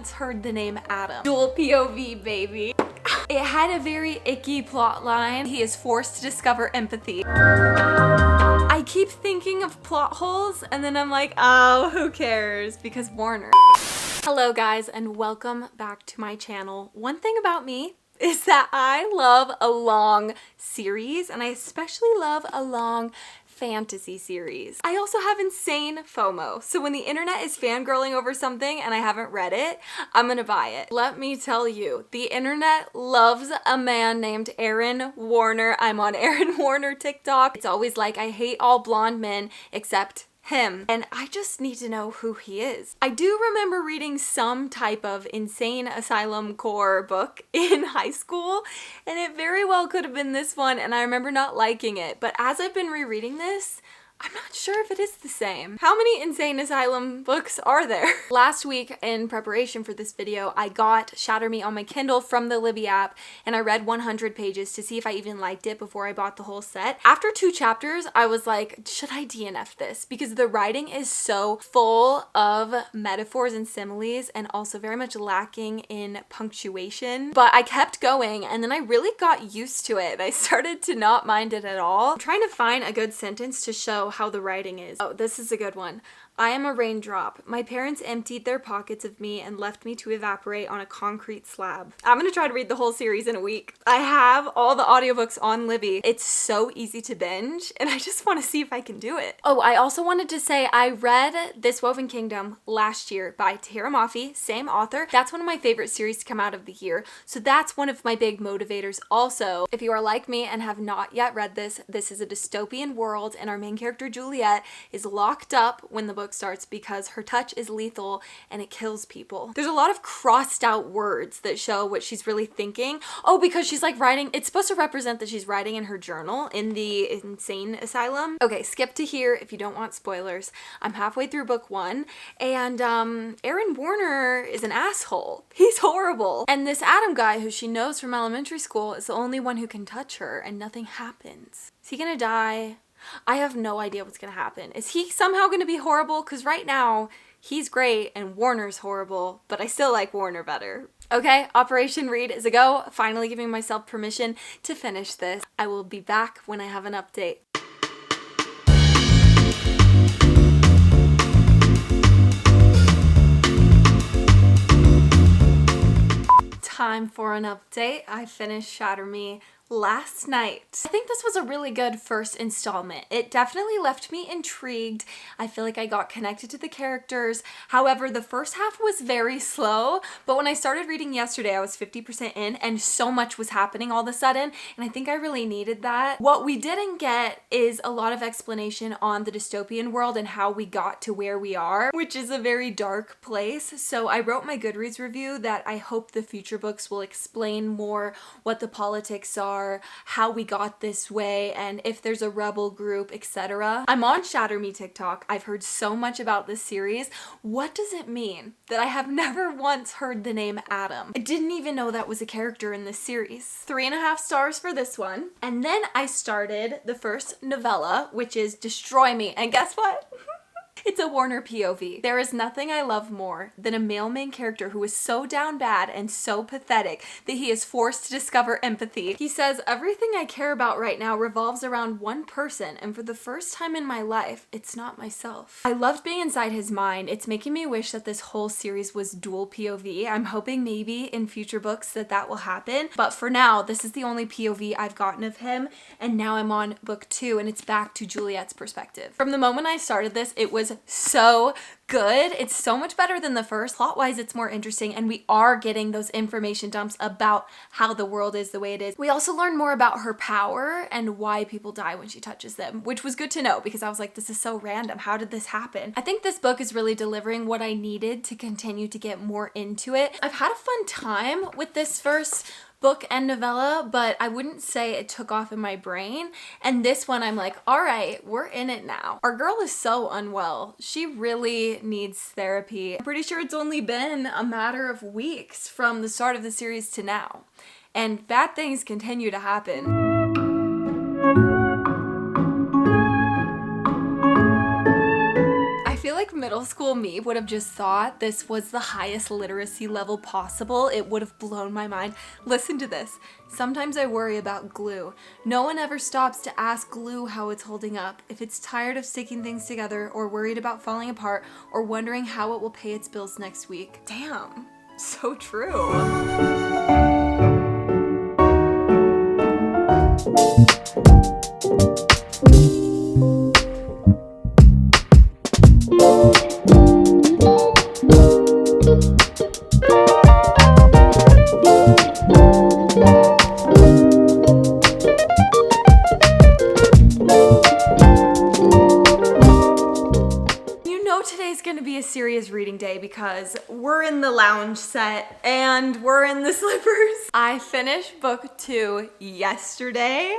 once heard the name Adam. Dual POV, baby. It had a very icky plot line. He is forced to discover empathy. I keep thinking of plot holes and then I'm like, oh, who cares? Because Warner. Hello guys, and welcome back to my channel. One thing about me is that I love a long series, and I especially love a long fantasy series. I also have insane FOMO, so when the internet is fangirling over something and I haven't read it, I'm gonna buy it. Let me tell you, the internet loves a man named Aaron Warner. I'm on Aaron Warner TikTok. It's always like, I hate all blonde men except him, and I just need to know who he is. I do remember reading some type of insane asylum core book in high school, and it very well could have been this one, and I remember not liking it, but as I've been rereading this, I'm not sure if it is the same. How many insane asylum books are there? Last week, in preparation for this video, I got Shatter Me on my Kindle from the Libby app, and I read 100 pages to see if I even liked it before I bought the whole set. After 2 chapters, I was like, should I DNF this? Because the writing is so full of metaphors and similes, and also very much lacking in punctuation. But I kept going, and then I really got used to it. I started to not mind it at all. I'm trying to find a good sentence to show how the writing is. Oh, this is a good one. I am a raindrop. My parents emptied their pockets of me and left me to evaporate on a concrete slab. I'm gonna try to read the whole series in a week. I have all the audiobooks on Libby. It's so easy to binge, and I just want to see if I can do it. Oh, I also wanted to say I read This Woven Kingdom last year by Tahereh Mafi, same author. That's one of my favorite series to come out of the year, so that's one of my big motivators also. If you are like me and have not yet read this, this is a dystopian world, and our main character Juliet is locked up when the book starts because her touch is lethal and it kills people. There's a lot of crossed out words that show what she's really thinking. Oh, because she's like writing, it's supposed to represent that she's writing in her journal in the insane asylum. Okay, skip to here if you don't want spoilers. I'm halfway through book 1, and Aaron Warner is an asshole. He's horrible. And this Adam guy who she knows from elementary school is the only one who can touch her, and nothing happens. Is he gonna die? I have no idea what's gonna happen. Is he somehow gonna be horrible? Because right now, he's great and Warner's horrible, but I still like Warner better. Okay, Operation Read is a go. Finally giving myself permission to finish this. I will be back when I have an update. Time for an update. I finished Shatter Me last night. I think this was a really good first installment. It definitely left me intrigued. I feel like I got connected to the characters. However, the first half was very slow, but when I started reading yesterday, I was 50% in, and so much was happening all of a sudden, and I think I really needed that. What we didn't get is a lot of explanation on the dystopian world and how we got to where we are, which is a very dark place. So I wrote my Goodreads review that I hope the future books will explain more what the politics are, how we got this way, and if there's a rebel group, etc. I'm on Shatter Me TikTok. I've heard so much about this series. What does it mean that I have never once heard the name Adam? I didn't even know that was a character in this series. 3.5 stars for this one. And then I started the first novella, which is Destroy Me. And guess what? It's a Warner POV. There is nothing I love more than a male main character who is so down bad and so pathetic that he is forced to discover empathy. He says, everything I care about right now revolves around one person, and for the first time in my life, it's not myself. I loved being inside his mind. It's making me wish that this whole series was dual POV. I'm hoping maybe in future books that will happen, but for now, this is the only POV I've gotten of him, and now I'm on book 2, and it's back to Juliet's perspective. From the moment I started this, it was so good. It's so much better than the first. Plot-wise, it's more interesting, and we are getting those information dumps about how the world is the way it is. We also learn more about her power and why people die when she touches them, which was good to know because I was like, this is so random. How did this happen? I think this book is really delivering what I needed to continue to get more into it. I've had a fun time with this first book and novella, but I wouldn't say it took off in my brain. And this one, I'm like, all right, we're in it now. Our girl is so unwell. She really needs therapy. I'm pretty sure it's only been a matter of weeks from the start of the series to now. And bad things continue to happen. I feel like middle Middle school me would have just thought this was the highest literacy level possible. It would have blown my mind. Listen to this. Sometimes I worry about glue. No one ever stops to ask glue how it's holding up, if it's tired of sticking things together, or worried about falling apart, or wondering how it will pay its bills next week. Damn, so true. Today's gonna be a serious reading day because we're in the lounge set and we're in the slippers. I finished book 2 yesterday.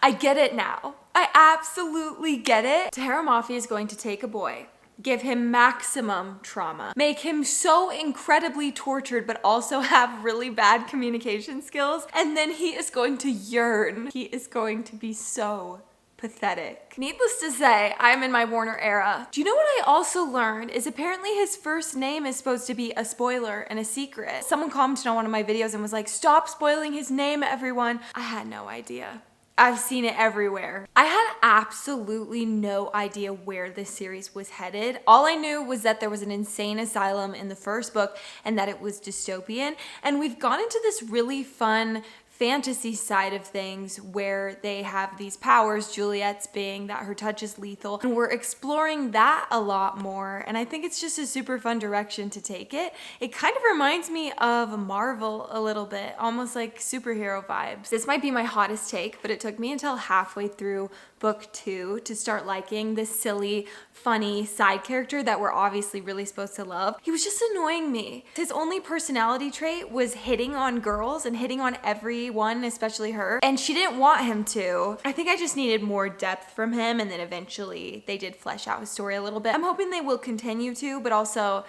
I get it now. I absolutely get it. Tahereh Mafi is going to take a boy, give him maximum trauma, make him so incredibly tortured but also have really bad communication skills, and then he is going to yearn. He is going to be so pathetic. Needless to say, I'm in my Warner era. Do you know what I also learned is apparently his first name is supposed to be a spoiler and a secret. Someone commented on one of my videos and was like, stop spoiling his name, everyone. I had no idea. I've seen it everywhere. I had absolutely no idea where this series was headed. All I knew was that there was an insane asylum in the first book and that it was dystopian. And we've gone into this really fun fantasy side of things where they have these powers, Juliet's being that her touch is lethal, and we're exploring that a lot more, and I think it's just a super fun direction to take it. It kind of reminds me of Marvel a little bit, almost like superhero vibes. This might be my hottest take, but it took me until halfway through book 2 to start liking this silly, funny side character that we're obviously really supposed to love. He was just annoying me. His only personality trait was hitting on girls and hitting on everyone, especially her, and she didn't want him to. I think I just needed more depth from him, and then eventually they did flesh out his story a little bit. I'm hoping they will continue to, but also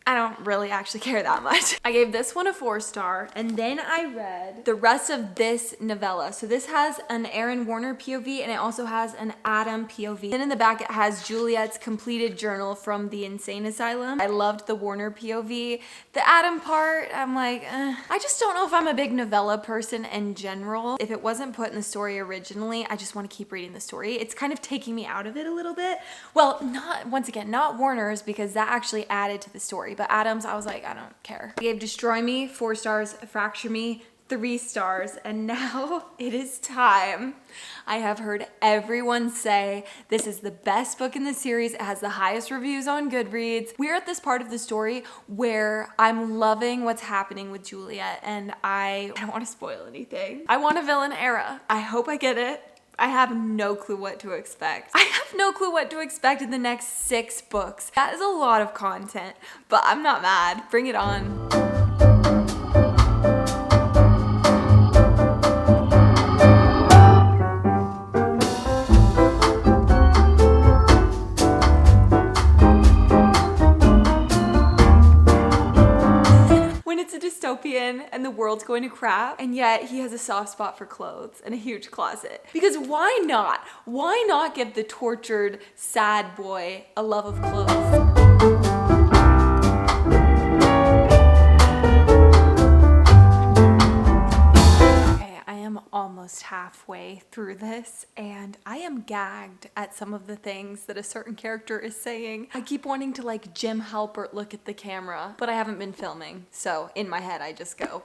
I don't really actually care that much. I gave this one a 4-star, and then I read the rest of this novella. So this has an Aaron Warner POV, and it also has an Adam POV. Then in the back it has Juliet's completed journal from the insane asylum. I loved the Warner POV. The Adam part, I'm like, I just don't know if I'm a big novella person in general. If it wasn't put in the story originally, I just want to keep reading the story. It's kind of taking me out of it a little bit. Well, once again, not Warner's, because that actually added to the story. But Adams, I was like, I don't care. I gave Destroy Me 4 stars, Fracture Me 3 stars, and now it is time. I have heard everyone say this is the best book in the series. It has the highest reviews on Goodreads. We're at this part of the story where I'm loving what's happening with Juliet, and I don't want to spoil anything. I want a villain era. I hope I get it. I have no clue what to expect. I have no clue what to expect in the next 6 books. That is a lot of content, but I'm not mad. Bring it on. Dystopian and the world's going to crap, and yet he has a soft spot for clothes and a huge closet. Because why not? Why not give the tortured, sad boy a love of clothes? Almost halfway through this, and I am gagged at some of the things that a certain character is saying. I keep wanting to like Jim Halpert look at the camera, but I haven't been filming, so in my head I just go.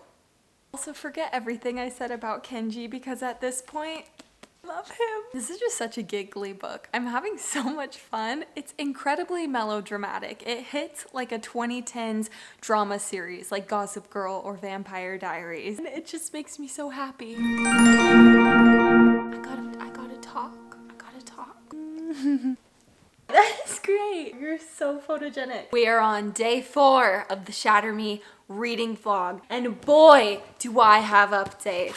Also, forget everything I said about Kenji, because at this point, love him. This is just such a giggly book. I'm having so much fun. It's incredibly melodramatic. It hits like a 2010s drama series like Gossip Girl or Vampire Diaries. And it just makes me so happy. I gotta talk. That is great. You're so photogenic. We are on day 4 of the Shatter Me reading vlog. And boy, do I have updates.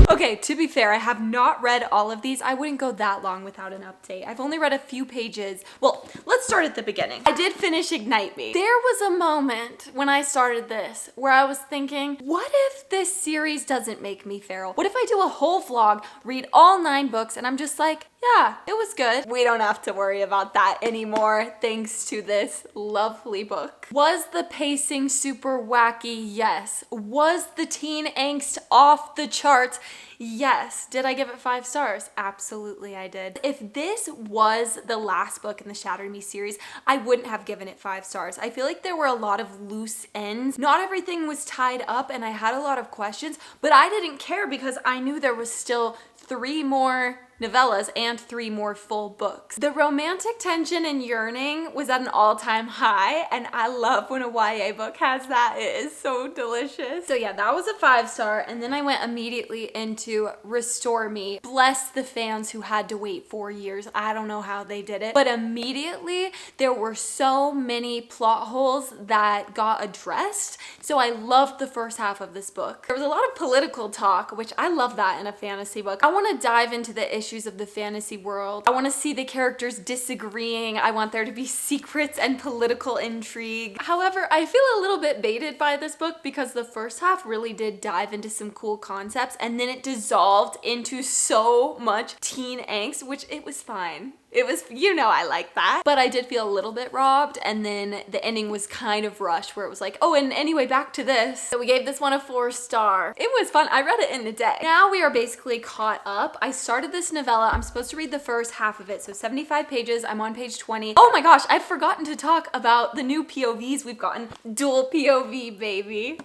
Okay, to be fair, I have not read all of these. I wouldn't go that long without an update. I've only read a few pages. Well, let's start at the beginning. I did finish Ignite Me. There was a moment when I started this where I was thinking, what if this series doesn't make me feral? What if I do a whole vlog, read all 9 books, and I'm just like, yeah, it was good. We don't have to worry about that anymore thanks to this lovely book. Was the pacing super wacky? Yes. Was the teen angst off the charts? Yes. Did I give it 5 stars? Absolutely I did. If this was the last book in the Shatter Me series, I wouldn't have given it 5 stars. I feel like there were a lot of loose ends. Not everything was tied up and I had a lot of questions, but I didn't care because I knew there was still 3 more novellas and 3 more full books. The romantic tension and yearning was at an all-time high, and I love when a YA book has that. It is so delicious. So yeah, that was a 5-star, and then I went immediately into Restore Me. Bless the fans who had to wait 4 years. I don't know how they did it, but immediately there were so many plot holes that got addressed. So I loved the first half of this book. There was a lot of political talk, which I love that in a fantasy book. I want to dive into the issues of the fantasy world. I want to see the characters disagreeing. I want there to be secrets and political intrigue. However, I feel a little bit baited by this book because the first half really did dive into some cool concepts and then it dissolved into so much teen angst, which it was fine. It was, you know, I like that. But I did feel a little bit robbed, and then the ending was kind of rushed where it was like, oh, and anyway, back to this. So we gave this one a 4-star. It was fun. I read it in a day. Now we are basically caught up. I started this novella. I'm supposed to read the first half of it. So 75 pages. I'm on page 20. Oh my gosh, I've forgotten to talk about the new POVs we've gotten. Dual POV, baby.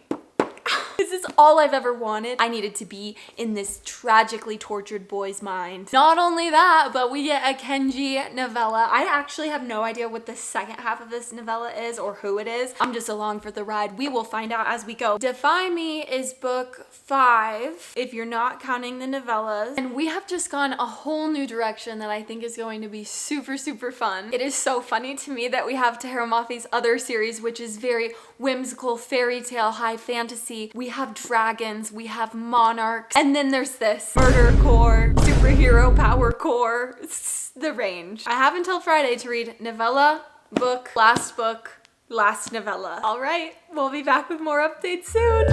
This is all I've ever wanted. I needed to be in this tragically tortured boy's mind. Not only that, but we get a Kenji novella. I actually have no idea what the second half of this novella is or who it is. I'm just along for the ride. We will find out as we go. Defy Me is book 5, if you're not counting the novellas. And we have just gone a whole new direction that I think is going to be super, super fun. It is so funny to me that we have Tahereh Mafi's other series, which is very whimsical, fairy tale, high fantasy. We have dragons, we have monarchs, and then there's this murder core, superhero power core. It's the range. I have until Friday to read novella, book, last novella. All right, we'll be back with more updates soon.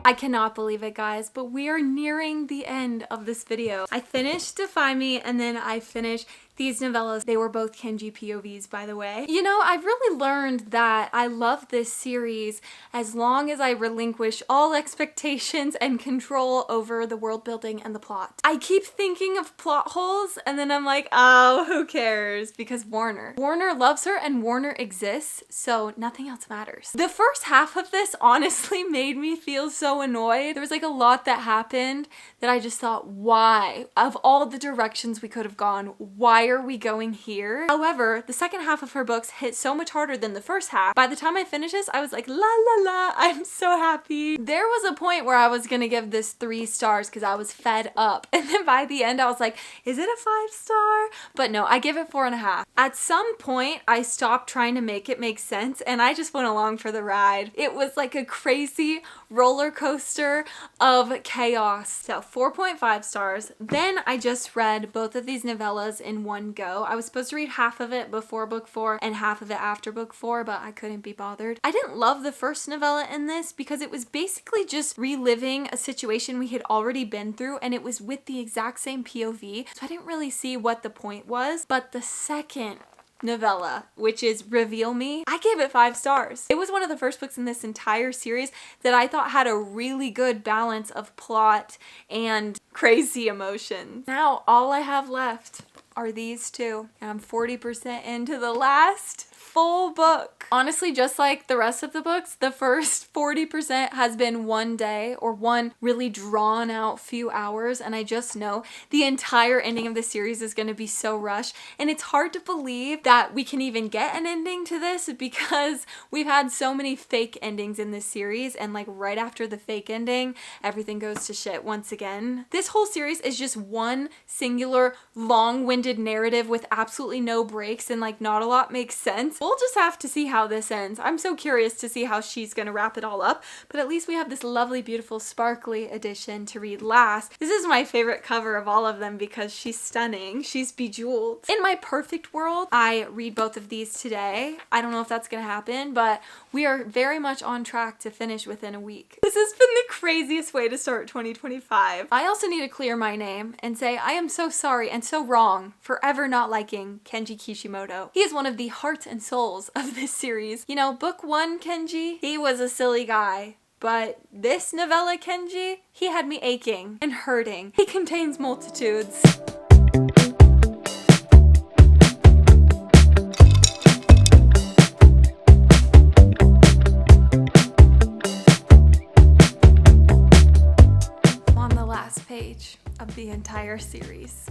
I cannot believe it, guys, but we are nearing the end of this video. I finished Defy Me and then I finished these novellas. They were both Kenji POVs, by the way. You know, I've really learned that I love this series as long as I relinquish all expectations and control over the world building and the plot. I keep thinking of plot holes and then I'm like, oh, who cares? Because Warner loves her and Warner exists, so nothing else matters. The first half of this honestly made me feel so annoyed. There was like a lot that happened that I just thought, why? Of all the directions we could have gone, why are we going here? However, the second half of her books hit so much harder than the first half. By the time I finished this, I was like, la la la, I'm so happy. There was a point where I was gonna give this 3 stars because I was fed up. And then by the end, I was like, is it a 5-star? But no, I give it 4.5. At some point, I stopped trying to make it make sense and I just went along for the ride. It was like a crazy roller coaster of chaos. So 4.5 stars. Then I just read both of these novellas in one go. I was supposed to read half of it before book 4 and half of it after book 4, but I couldn't be bothered. I didn't love the first novella in this because it was basically just reliving a situation we had already been through and it was with the exact same POV, so I didn't really see what the point was. But the second novella, which is Reveal Me, I gave it 5 stars. It was one of the first books in this entire series that I thought had a really good balance of plot and crazy emotions. Now all I have left are these 2, and I'm 40% into the last full book. Honestly, just like the rest of the books, the first 40% has been one day or one really drawn out few hours, and I just know the entire ending of the series is going to be so rushed, and it's hard to believe that we can even get an ending to this because we've had so many fake endings in this series, and like right after the fake ending, everything goes to shit once again. This whole series is just one singular long-winded long-winded narrative with absolutely no breaks and like not a lot makes sense. We'll just have to see how this ends. I'm so curious to see how she's gonna wrap it all up, but at least we have this lovely, beautiful, sparkly edition to read last. This is my favorite cover of all of them because she's stunning. She's bejeweled. In my perfect world, I read both of these today. I don't know if that's gonna happen, but we are very much on track to finish within a week. This has been the craziest way to start 2025. I also need to clear my name and say I am so sorry and so wrong for ever not liking Kenji Kishimoto. He is one of the hearts and souls of this series. You know, book one Kenji, he was a silly guy. But this novella Kenji, he had me aching and hurting. He contains multitudes. On the last page of the entire series.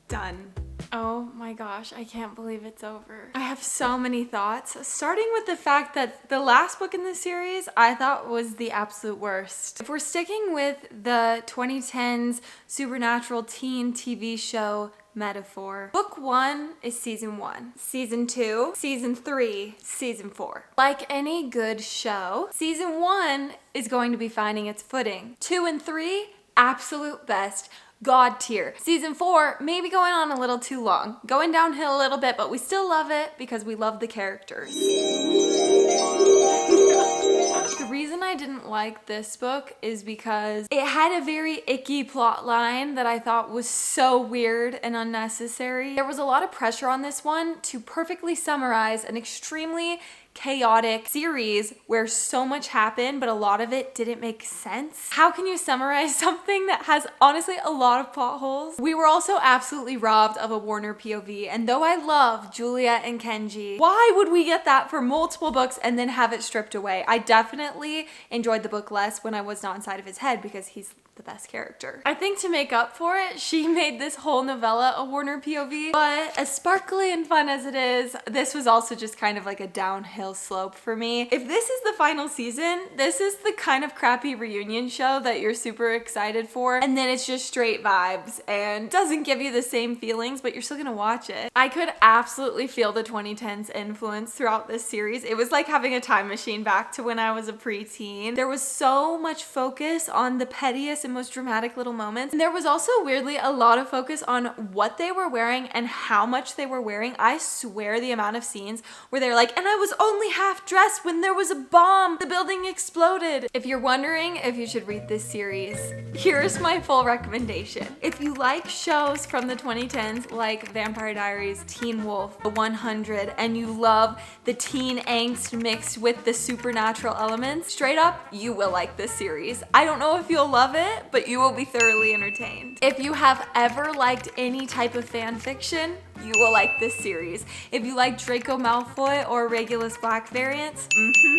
Done. Oh my gosh, I can't believe it's over. I have so many thoughts, starting with the fact that the last book in this series I thought was the absolute worst. If we're sticking with the 2010s supernatural teen TV show metaphor, book one is season 1, season 2, season 3, season 4. Like any good show, season 1 is going to be finding its footing. 2 and 3, absolute best. God tier. Season 4, maybe going on a little too long. Going downhill a little bit, but we still love it because we love the characters. The reason I didn't like this book is because it had a very icky plot line that I thought was so weird and unnecessary. There was a lot of pressure on this one to perfectly summarize an extremely chaotic series where so much happened, but a lot of it didn't make sense. How can you summarize something that has honestly a lot of plot holes? We were also absolutely robbed of a Warner POV, and though I love Juliet and Kenji, why would we get that for multiple books and then have it stripped away? I definitely enjoyed the book less when I was not inside of his head because he's the best character. I think to make up for it, she made this whole novella a Warner POV, but as sparkly and fun as it is, this was also just kind of like a downhill slope for me. If this is the final season, this is the kind of crappy reunion show that you're super excited for, and then it's just straight vibes and doesn't give you the same feelings, but you're still gonna watch it. I could absolutely feel the 2010s influence throughout this series. It was like having a time machine back to when I was a preteen. There was so much focus on the pettiest and most dramatic little moments. And there was also weirdly a lot of focus on what they were wearing and how much they were wearing. I swear the amount of scenes where they're like, and I was only half dressed when there was a bomb, the building exploded. If you're wondering if you should read this series, here's my full recommendation. If you like shows from the 2010s like Vampire Diaries, Teen Wolf, The 100, and you love the teen angst mixed with the supernatural elements, straight up, you will like this series. I don't know if you'll love it, but you will be thoroughly entertained. If you have ever liked any type of fan fiction, you will like this series. If you like Draco Malfoy or Regulus Black variants,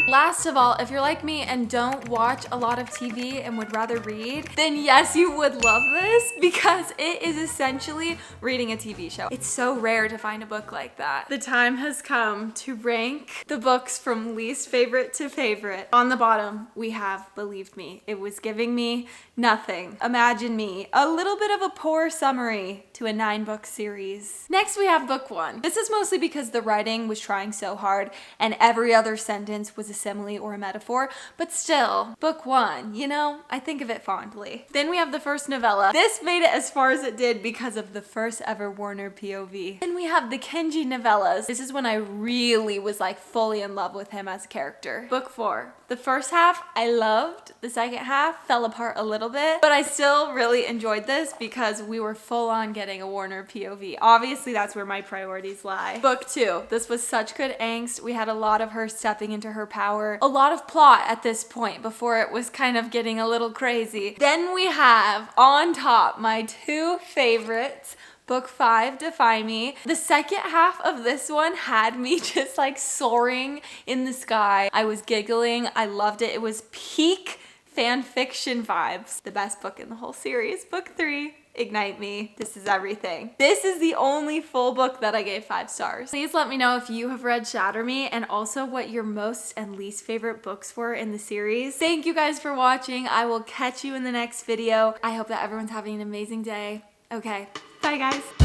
Last of all, if you're like me and don't watch a lot of TV and would rather read, then yes, you would love this because it is essentially reading a TV show. It's so rare to find a book like that. The time has come to rank the books from least favorite to favorite. On the bottom, we have Believe Me. It was giving me nothing. Imagine me, a little bit of a poor summary to a 9-book series. Next, we have book 1. This is mostly because the writing was trying so hard and every other sentence was a simile or a metaphor, but still, book 1, you know, I think of it fondly. Then we have the first novella. This made it as far as it did because of the first ever Warner POV. Then we have the Kenji novellas. This is when I really was like fully in love with him as a character. Book 4. The first half I loved, the second half fell apart a little bit, but I still really enjoyed this because we were full on getting a Warner POV. Obviously that's where my priorities lie. Book 2. This was such good angst. We had a lot of her stepping into her power, a lot of plot at this point before it was kind of getting a little crazy. Then we have on top my 2 favorites. Book 5, Defy Me. The second half of this one had me just like soaring in the sky. I was giggling. I loved it. It was peak fan fiction vibes. The best book in the whole series. Book 3. Ignite me. This is everything. This is the only full book that I gave 5 stars. Please let me know if you have read Shatter Me and also what your most and least favorite books were in the series. Thank you guys for watching. I will catch you in the next video. I hope that everyone's having an amazing day. Okay, bye guys.